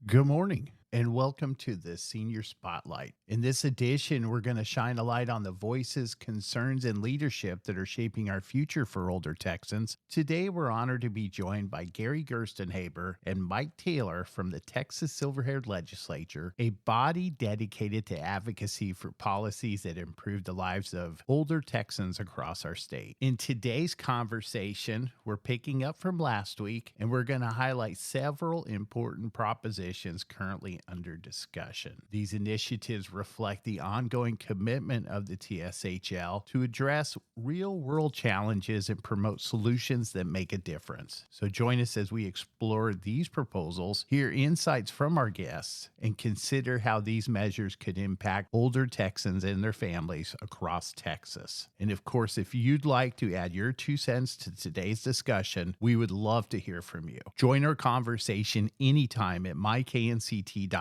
Good morning and welcome to the Senior Spotlight. In this edition, we're going to shine a light on the voices, concerns, and leadership that are shaping our future for older Texans. Today, we're honored to be joined by Gary Gerstenhaber and Mike Taylor from the Texas Silver-Haired Legislature, a body dedicated to advocacy for policies that improve the lives of older Texans across our state. In today's conversation, we're picking up from last week, and we're going to highlight several important propositions currently under discussion. These initiatives reflect the ongoing commitment of the TSHL to address real-world challenges and promote solutions that make a difference. So join us as we explore these proposals, hear insights from our guests, and consider how these measures could impact older Texans and their families across Texas. And of course, if you'd like to add your 2 cents to today's discussion, we would love to hear from you. Join our conversation anytime at myknct.com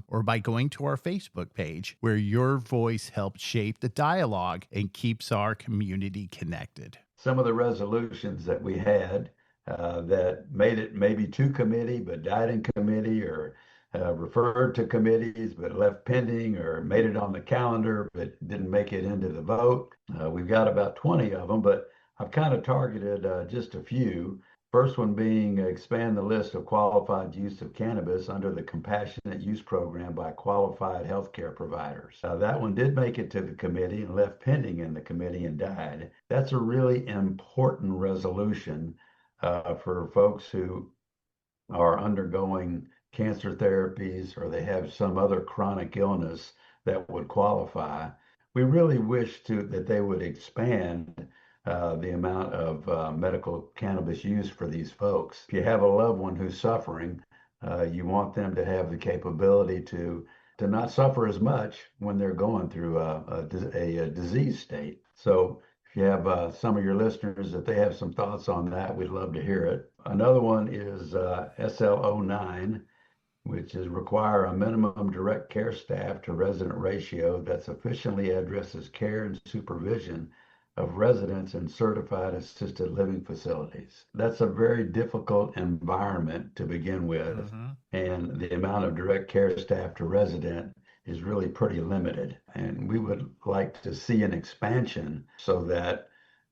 or by going to our Facebook page, where your voice helps shape the dialogue and keeps our community connected. Some of the resolutions that we had that made it maybe to committee but died in committee, or referred to committees but left pending, or made it on the calendar but didn't make it into the vote. We've got about 20 of them, but I've kind of targeted just a few. First one being expand the list of qualified use of cannabis under the compassionate use program by qualified healthcare providers. That one did make it to the committee and left pending in the committee and died. That's a really important resolution for folks who are undergoing cancer therapies or they have some other chronic illness that would qualify. We really wish that they would expand the amount of medical cannabis use for these folks. If you have a loved one who's suffering, you want them to have the capability to not suffer as much when they're going through a disease state. So if you have some of your listeners that they have some thoughts on that, we'd love to hear it. Another one is SL09, which is require a minimum direct care staff to resident ratio that sufficiently addresses care and supervision of residents in certified assisted living facilities. That's a very difficult environment to begin with, and the amount of direct care staff to resident is really pretty limited. And we would like to see an expansion so that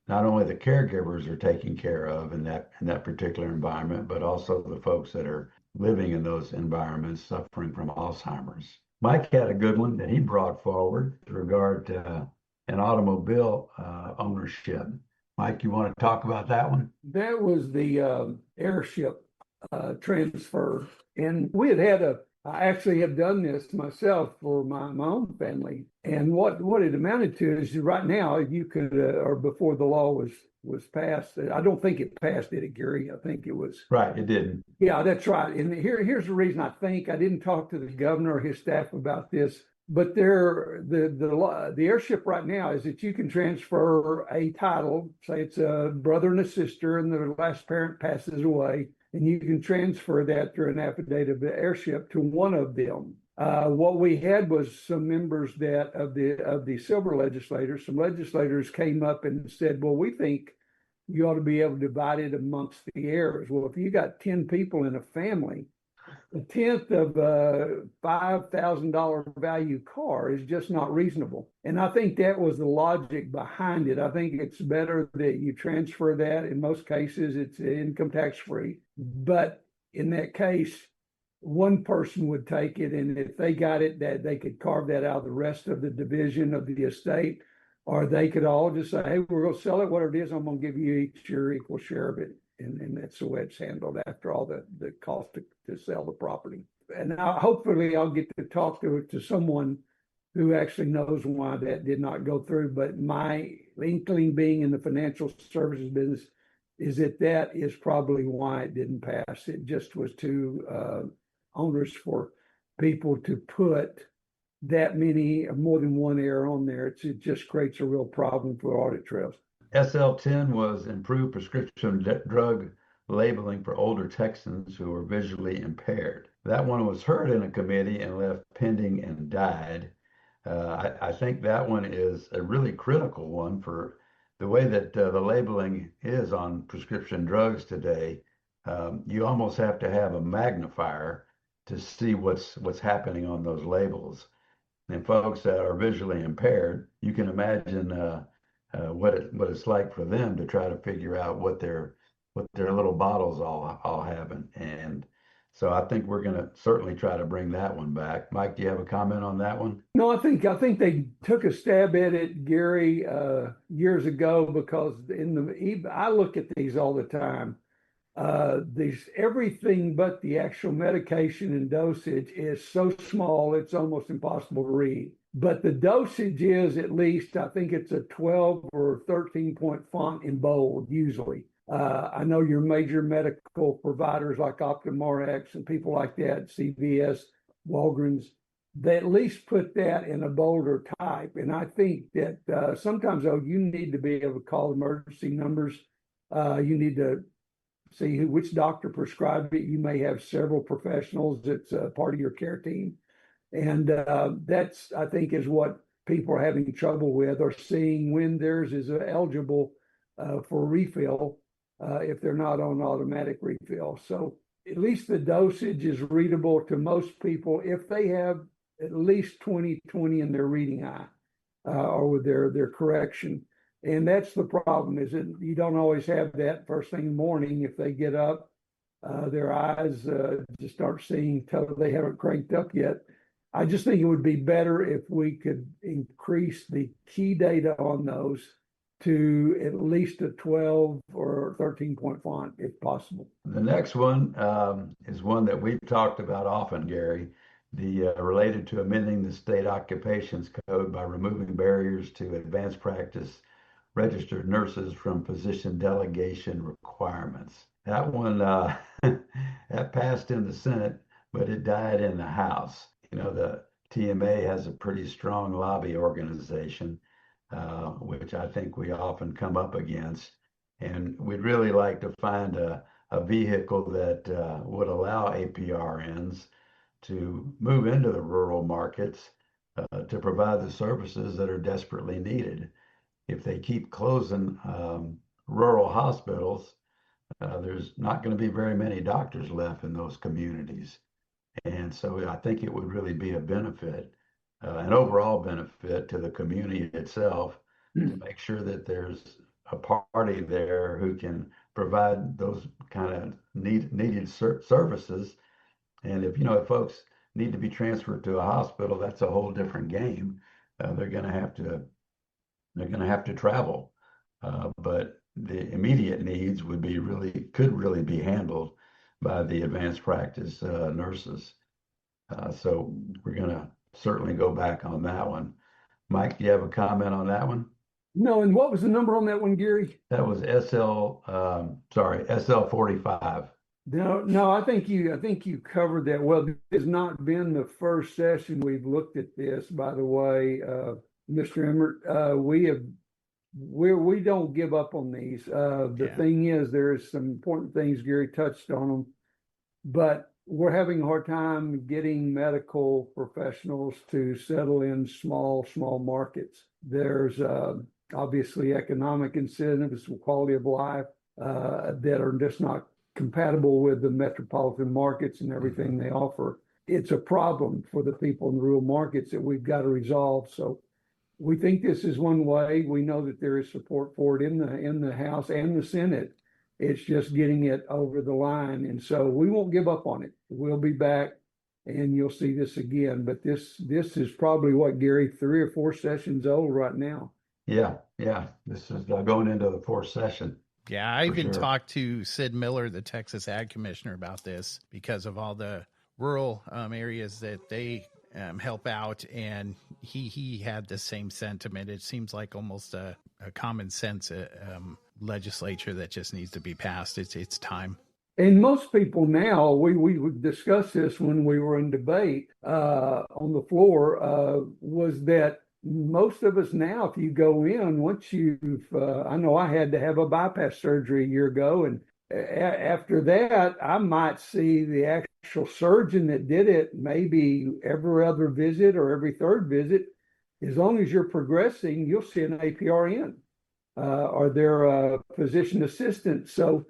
not only the caregivers are taken care of in that particular environment, but also the folks that are living in those environments suffering from Alzheimer's. Mike had a good one that he brought forward with regard to an automobile ownership. Mike, you want to talk about that one? That was the airship transfer. And I actually have done this myself for my own family. And what it amounted to is right now you could, or before the law was passed, I don't think it passed, did it, Gary? I think it was. Right, it didn't. Yeah, that's right. And here's the reason I didn't talk to the governor or his staff about this. But the airship right now is that you can transfer a title, say it's a brother and a sister, and the last parent passes away, and you can transfer that through an affidavit of the airship to one of them. What we had was some members of the Silver legislators. Some legislators came up and said, "Well, we think you ought to be able to divide it amongst the heirs." Well, if you got 10 people in a family, a tenth of a $5,000 value car is just not reasonable. And I think that was the logic behind it. I think it's better that you transfer that. In most cases, it's income tax free. But in that case, one person would take it, and if they got it, that they could carve that out of the rest of the division of the estate, or they could all just say, "Hey, we're going to sell it, whatever it is, I'm going to give you each your equal share of it." And that's the way it's handled after all the cost to sell the property. And hopefully I'll get to talk to someone who actually knows why that did not go through. But my inkling, being in the financial services business, is that is probably why it didn't pass. It just was too onerous for people to put that many, more than one heir on there. It just creates a real problem for audit trails. SL10 was improved prescription drug labeling for older Texans who were visually impaired. That one was heard in a committee and left pending and died. I think that one is a really critical one for the way that the labeling is on prescription drugs today. You almost have to have a magnifier to see what's happening on those labels. And folks that are visually impaired, you can imagine what it's like for them to try to figure out what their little bottles all have. And so I think we're going to certainly try to bring that one back. Mike, do you have a comment on that one? No, I think they took a stab at it, Gary, years ago, because I look at these all the time. These everything but the actual medication and dosage is so small it's almost impossible to read. But the dosage is at least, I think it's a 12 or 13 point font in bold usually. I know your major medical providers like OptumRx and people like that, CVS, Walgreens, they at least put that in a bolder type. And I think that sometimes, though, you need to be able to call emergency numbers. You need to see which doctor prescribed it. You may have several professionals that's part of your care team. And that's, I think, is what people are having trouble with, or seeing when theirs is eligible for refill if they're not on automatic refill. So at least the dosage is readable to most people if they have at least 20/20 in their reading eye or with their correction. And that's the problem, is that you don't always have that first thing in the morning. If they get up, their eyes just start seeing till they haven't cranked up yet. I just think it would be better if we could increase the key data on those to at least a 12 or 13 point font, if possible. The next one is one that we've talked about often, Gary, related to amending the state occupations code by removing barriers to advanced practice registered nurses from physician delegation requirements. That one that passed in the Senate, but it died in the House. The TMA has a pretty strong lobby organization, which I think we often come up against. And we'd really like to find a vehicle that would allow APRNs to move into the rural markets to provide the services that are desperately needed. If they keep closing rural hospitals, there's not going to be very many doctors left in those communities. And so I think it would really be a benefit, an overall benefit to the community itself, to make sure that there's a party there who can provide those kind of needed services. And if folks need to be transferred to a hospital, that's a whole different game. They're going to have to travel, but the immediate needs could really be handled by the advanced practice nurses. So we're going to certainly go back on that one. Mike, do you have a comment on that one? No, and what was the number on that one, Gary? That was SL 45. No, I think you covered that well. This has not been the first session we've looked at this, by the way, Mr. Emmert. We don't give up on these. The thing is, there is some important things, Gary touched on them, but we're having a hard time getting medical professionals to settle in small markets. There's obviously economic incentives for quality of life that are just not compatible with the metropolitan markets and everything they offer. It's a problem for the people in the rural markets that we've got to resolve. So we think this is one way. We know that there is support for it in the House and the Senate. It's just getting it over the line. And so we won't give up on it. We'll be back and you'll see this again. But this is probably what, Gary, 3 or 4 sessions old right now. Yeah. This is going into the 4th session. Yeah, I even talked to Sid Miller, the Texas Ag Commissioner, about this because of all the rural areas that they help out, and he had the same sentiment. It seems like almost a common sense legislature that just needs to be passed. It's time. And most people now, we would discuss this when we were in debate on the floor, was that most of us now, if you go in, once I know I had to have a bypass surgery a year ago, and after that, I might see the actual surgeon that did it maybe every other visit or every 3rd visit. As long as you're progressing, you'll see an APRN or their physician assistant. So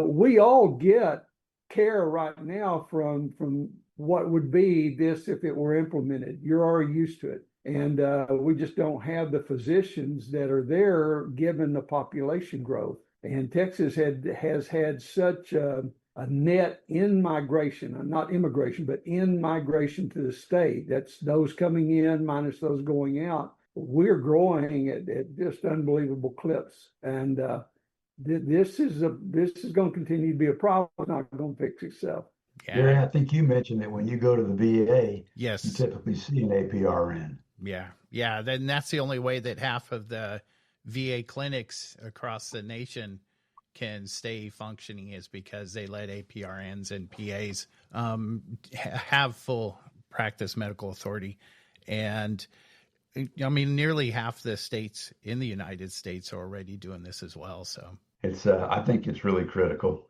we all get care right now from what would be this if it were implemented. You're already used to it. And we just don't have the physicians that are there given the population growth. And Texas has had such a net in migration, not immigration, but in migration to the state. That's those coming in minus those going out. We're growing at just unbelievable clips. And this is going to continue to be a problem. It's not going to fix itself. Gary, Yeah. I think you mentioned that when you go to the VA, you Yes. typically see an APRN. Yeah. Yeah. Then that's the only way that half of the VA clinics across the nation can stay functioning is because they let APRNs and PAs have full practice medical authority. And I mean, nearly half the states in the United States are already doing this as well. So It's I think it's really critical.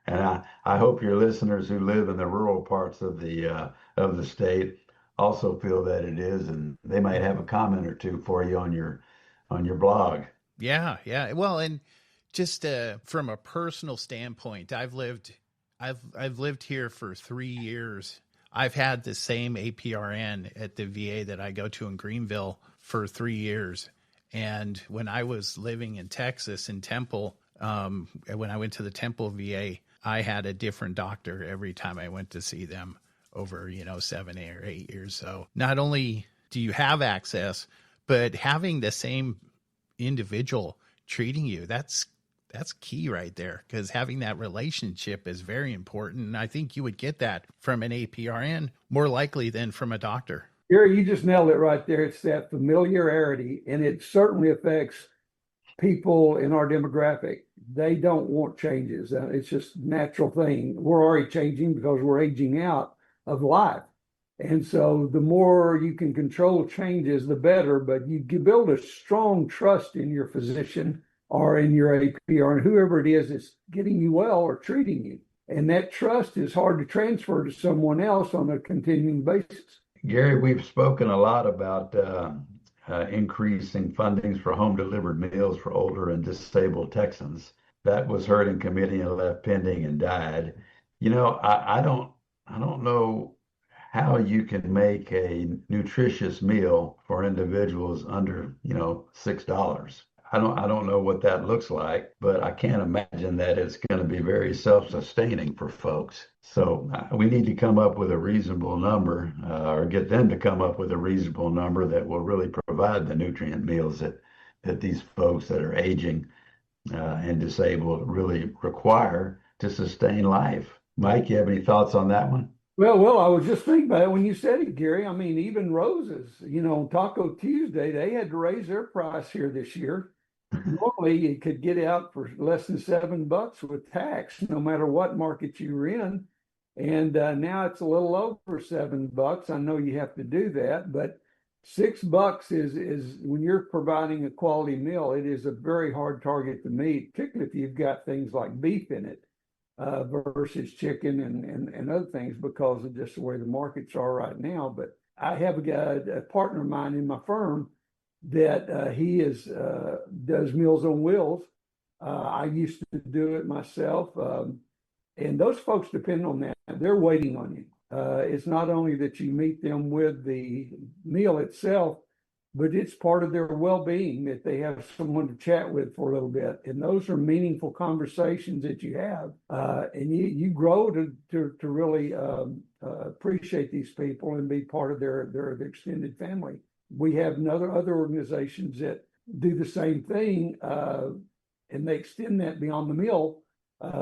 And I hope your listeners who live in the rural parts of the state also feel that it is, and they might have a comment or two for you on your blog. yeah, yeah. Well, and just from a personal standpoint, I've lived here for 3 years. I've had the same APRN at the VA that I go to in Greenville for 3 years. And when I was living in Texas in Temple, when I went to the Temple VA, I had a different doctor every time I went to see them over, 7 or 8 years. So not only do you have access, but having the same individual treating you, that's key right there, because having that relationship is very important. And I think you would get that from an APRN more likely than from a doctor. Gary, you just nailed it right there. It's that familiarity, and it certainly affects people in our demographic. They don't want changes. It's just a natural thing. We're already changing because we're aging out of life. And so the more you can control changes, the better. But you build a strong trust in your physician or in your APR and whoever it is that's getting you well or treating you. And that trust is hard to transfer to someone else on a continuing basis. Gary, we've spoken a lot about increasing fundings for home delivered meals for older and disabled Texans. That was heard in committee and left pending and died. I don't know how you can make a nutritious meal for individuals under, $6. I don't know what that looks like, but I can't imagine that it's going to be very self-sustaining for folks. So we need to come up with a reasonable number, or get them to come up with a reasonable number that will really provide the nutrient meals that these folks that are aging and disabled really require to sustain life. Mike, you have any thoughts on that one? Well, I was just thinking about it when you said it, Gary. I mean, even Rose's, Taco Tuesday, they had to raise their price here this year. Normally, you could get out for less than $7 with tax, no matter what market you were in. And now it's a little over $7. I know you have to do that, but $6 is when you're providing a quality meal, it is a very hard target to meet, particularly if you've got things like beef in it versus chicken and other things because of just the way the markets are right now. But I have a partner of mine in my firm that he does Meals on Wheels. I used to do it myself, and those folks depend on that. They're waiting on you. It's not only that you meet them with the meal itself, but it's part of their well-being that they have someone to chat with for a little bit. And those are meaningful conversations that you have, and you grow to really appreciate these people and be part of their extended family. We have other organizations that do the same thing, and they extend that beyond the meal.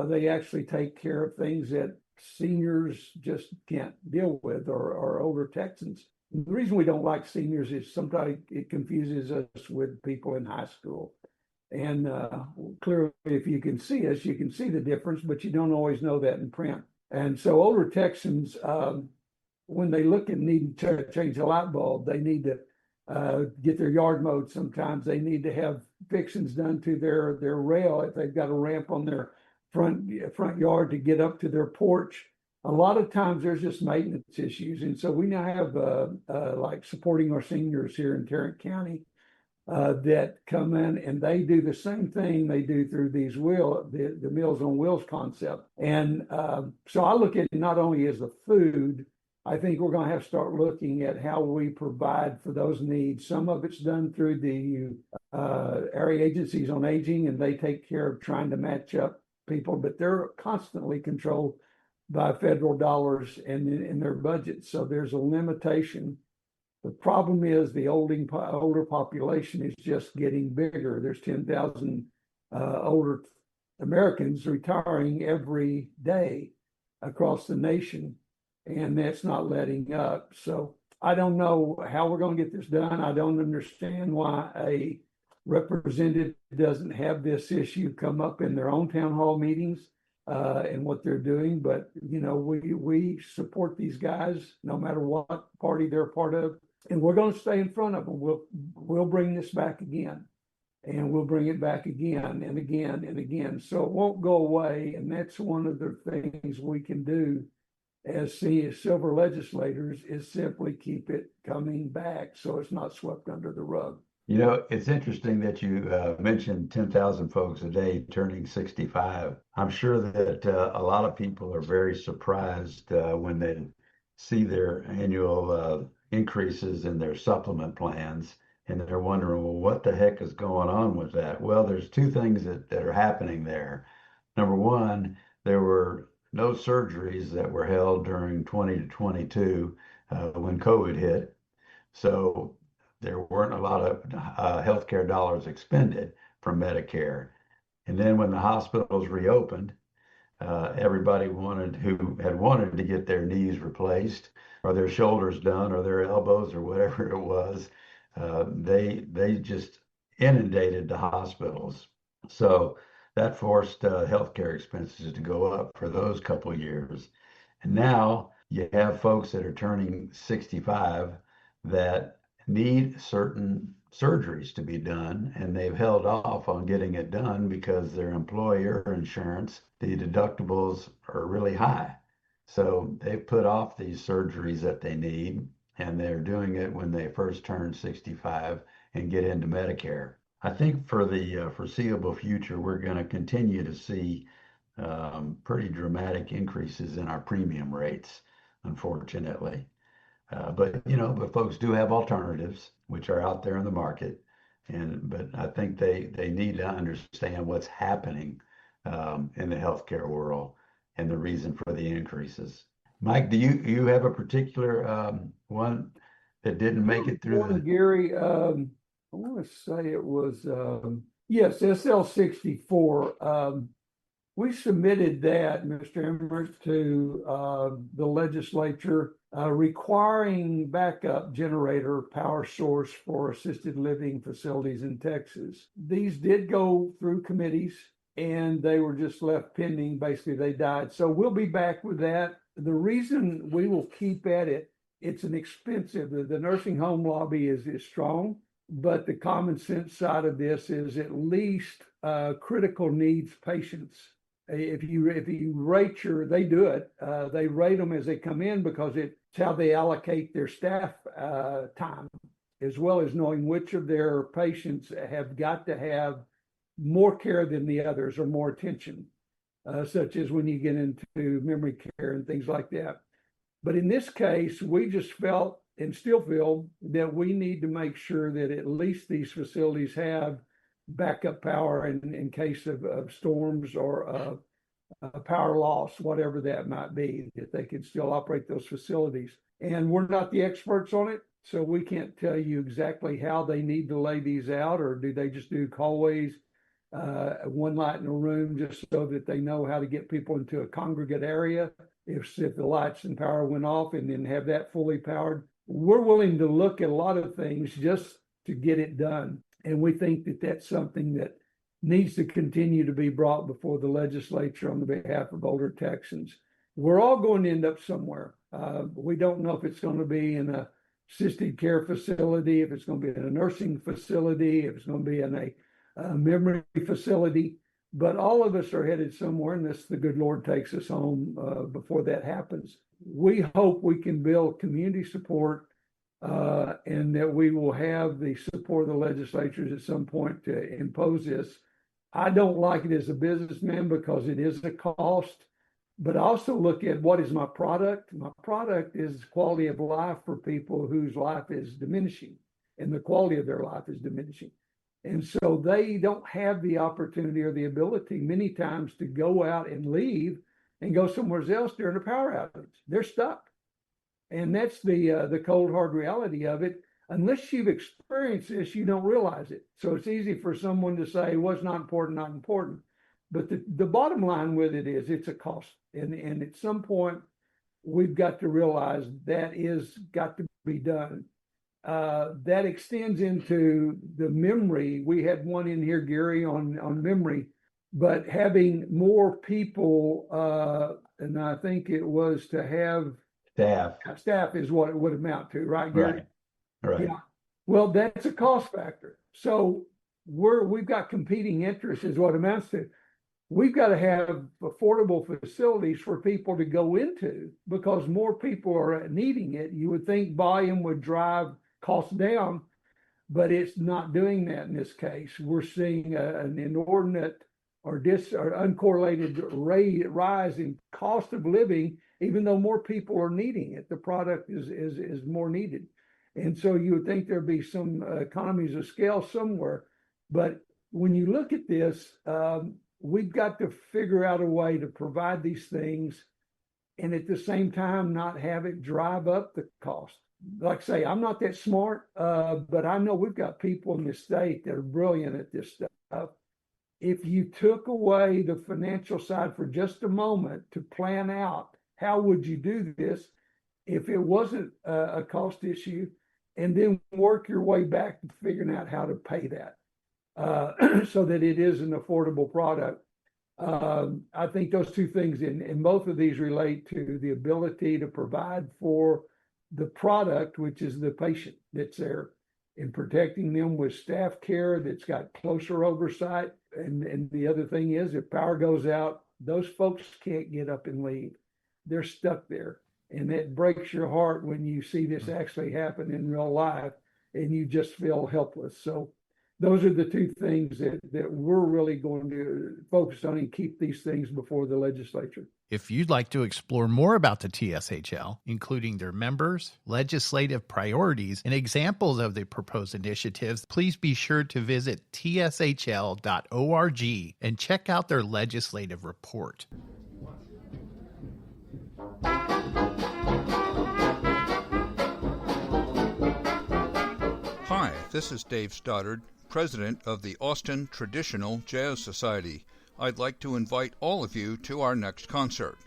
They actually take care of things that seniors just can't deal with, or older Texans. The reason we don't like seniors is sometimes it confuses us with people in high school. And clearly, if you can see us, you can see the difference, but you don't always know that in print. And so older Texans, when they look and need to change a light bulb, they need to get their yard mowed. Sometimes they need to have fixings done to their rail if they've got a ramp on their front yard to get up to their porch. A lot of times there's just maintenance issues. And so we now have like supporting our seniors here in Tarrant County. that come in, and they do the same thing they do through these the Meals on Wheels concept. And so I look at it not only as the food. I think we're going to have to start looking at how we provide for those needs. Some of it's done through the area agencies on aging, and they take care of trying to match up people, but they're constantly controlled by federal dollars and in their budgets. So there's a limitation. The problem is the older population is just getting bigger. There's 10,000 older Americans retiring every day across the nation, and that's not letting up. So I don't know how we're going to get this done. I don't understand why a representative doesn't have this issue come up in their own town hall meetings and what they're doing. But, you know, we support these guys no matter what party they're part of. And we're going to stay in front of them. We'll bring this back again, and we'll bring it back again and again and again. So it won't go away. And that's one of the things we can do as silver legislators is simply keep it coming back so it's not swept under the rug. You know, it's interesting that you mentioned 10,000 folks a day turning 65. I'm sure that a lot of people are very surprised when they see their annual increases in their supplement plans, and they're wondering, well, what the heck is going on with that? Well, there's two things that are happening there. Number one, there were no surgeries that were held during 20 to 22 when COVID hit. So there weren't a lot of healthcare dollars expended from Medicare. And then when the hospitals reopened, everybody who had wanted to get their knees replaced or their shoulders done or their elbows or whatever it was, they just inundated the hospitals. So that forced healthcare expenses to go up for those couple of years. And now you have folks that are turning 65 that need certain surgeries to be done, and they've held off on getting it done because their employer insurance, the deductibles are really high. So they've put off these surgeries that they need, and they're doing it when they first turn 65 and get into Medicare. I think for the foreseeable future, we're going to continue to see pretty dramatic increases in our premium rates, unfortunately. But folks do have alternatives, which are out there in the market, but I think they need to understand what's happening in the healthcare world and the reason for the increases. Mike, do you have a particular one that didn't make it through the? Gary, I want to say it was yes, SL64. We submitted that, Mr. Emmert, to the legislature requiring backup generator power source for assisted living facilities in Texas. These did go through committees and they were just left pending. Basically, they died. So we'll be back with that. The reason we will keep at it, it's an expensive, the nursing home lobby is strong, but the common sense side of this is at least critical needs patients. If you rate they do it, they rate them as they come in because it's how they allocate their staff time, as well as knowing which of their patients have got to have more care than the others or more attention, such as when you get into memory care and things like that. But in this case, we just felt and still feel that we need to make sure that at least these facilities have backup power in case of storms or power loss, whatever that might be, that they can still operate those facilities. And we're not the experts on it, so we can't tell you exactly how they need to lay these out, or do they just do hallways, one light in a room just so that they know how to get people into a congregate area if the lights and power went off, and then have that fully powered. We're willing to look at a lot of things just to get it done. And we think that that's something that needs to continue to be brought before the legislature on the behalf of older Texans. We're all going to end up somewhere. We don't know if it's going to be in a assisted care facility, if it's going to be in a nursing facility, if it's going to be in a memory facility, but all of us are headed somewhere, unless the good Lord takes us home before that happens. We hope we can build community support and that we will have the support of the legislatures at some point to impose this. I don't like it as a businessman because it is a cost, but I also look at what is my product. My product is quality of life for people whose life is diminishing and the quality of their life is diminishing. And so they don't have the opportunity or the ability many times to go out and leave and go somewhere else during a power outage. They're stuck. And that's the cold hard reality of it. Unless you've experienced this, you don't realize it. So it's easy for someone to say, well, it's not important, not important. But the bottom line with it is it's a cost. And at some point, we've got to realize that is got to be done. That extends into the memory. We had one in here, Gary, on memory, but having more people, and I think it was to have staff is what it would amount to, right, Gary? Right. Yeah. Well, that's a cost factor. So we've got competing interests is what it amounts to. We've got to have affordable facilities for people to go into because more people are needing it. You would think volume would drive costs down, but it's not doing that in this case. We're seeing an inordinate or uncorrelated rise in cost of living, even though more people are needing it. The product is more needed. And so you would think there'd be some economies of scale somewhere. But when you look at this, we've got to figure out a way to provide these things and at the same time not have it drive up the cost. Like I say, I'm not that smart, but I know we've got people in this state that are brilliant at this stuff. If you took away the financial side for just a moment to plan out how would you do this if it wasn't a cost issue, and then work your way back to figuring out how to pay that so that it is an affordable product. I think those two things in both of these relate to the ability to provide for the product, which is the patient that's there, and protecting them with staff care that's got closer oversight. And the other thing is, if power goes out, those folks can't get up and leave. They're stuck there. And it breaks your heart when you see this actually happen in real life and you just feel helpless. So those are the two things that we're really going to focus on and keep these things before the legislature. If you'd like to explore more about the TSHL, including their members, legislative priorities, and examples of the proposed initiatives, please be sure to visit tshl.org and check out their legislative report. Hi, this is Dave Stoddard, president of the Austin Traditional Jazz Society. I'd like to invite all of you to our next concert.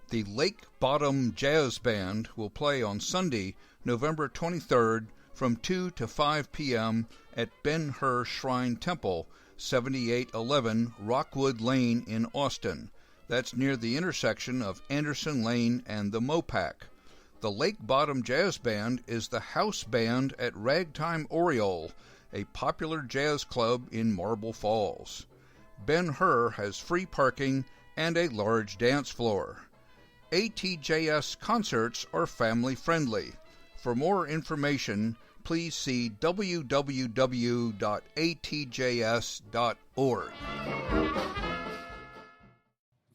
The Lake Bottom Jazz Band will play on Sunday, November 23rd from 2 to 5 p.m. at Ben-Hur Shrine Temple, 7811 Rockwood Lane in Austin. That's near the intersection of Anderson Lane and the Mopac. The Lake Bottom Jazz Band is the house band at Ragtime Oriole, a popular jazz club in Marble Falls. Ben-Hur has free parking and a large dance floor. ATJS concerts are family-friendly. For more information, please see www.atjs.org.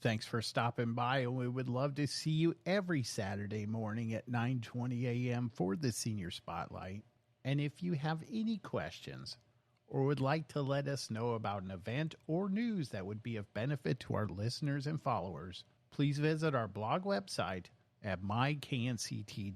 Thanks for stopping by, and we would love to see you every Saturday morning at 9:20 a.m. for the Senior Spotlight. And if you have any questions or would like to let us know about an event or news that would be of benefit to our listeners and followers, please visit our blog website at myknct.com.